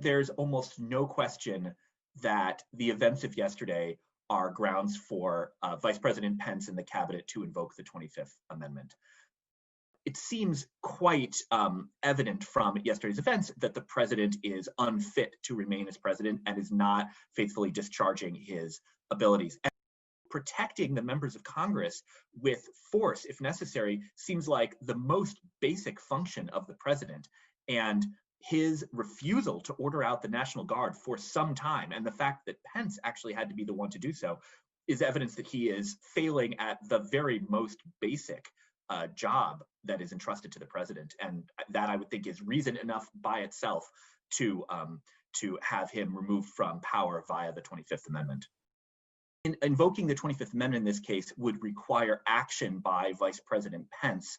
There's almost no question that the events of yesterday are grounds for Vice President Pence and the cabinet to invoke the 25th Amendment. It seems quite evident from yesterday's events that the president is unfit to remain as president and is not faithfully discharging his abilities. And protecting the members of Congress with force, if necessary, seems like the most basic function of the president. And his refusal to order out the National Guard for some time, and the fact that Pence actually had to be the one to do so, is evidence that he is failing at the very most basic job that is entrusted to the president. And that, I would think, is reason enough by itself to have him removed from power via the 25th Amendment. Invoking the 25th Amendment in this case would require action by Vice President Pence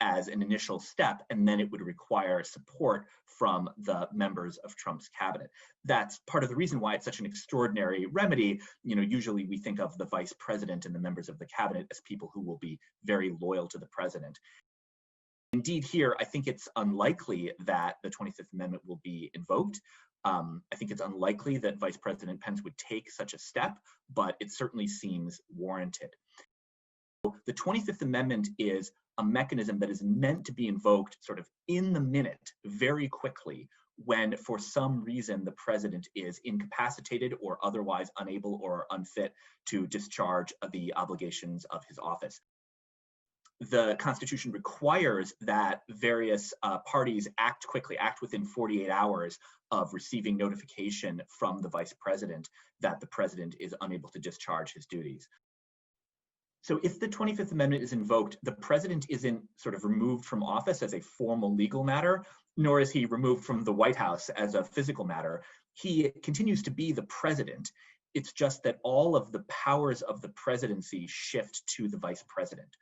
as an initial step, and then it would require support from the members of Trump's cabinet. That's part of the reason why it's such an extraordinary remedy. Usually we think of the vice president and the members of the cabinet as people who will be very loyal to the president. Indeed, here, I think it's unlikely that the 25th Amendment will be invoked. I think it's unlikely that Vice President Pence would take such a step, but it certainly seems warranted. The 25th Amendment is a mechanism that is meant to be invoked sort of in the minute, very quickly, when for some reason the president is incapacitated or otherwise unable or unfit to discharge the obligations of his office. The Constitution requires that various parties act quickly, act within 48 hours of receiving notification from the vice president that the president is unable to discharge his duties. So if the 25th Amendment is invoked, the president isn't sort of removed from office as a formal legal matter, nor is he removed from the White House as a physical matter. He continues to be the president. It's just that all of the powers of the presidency shift to the vice president.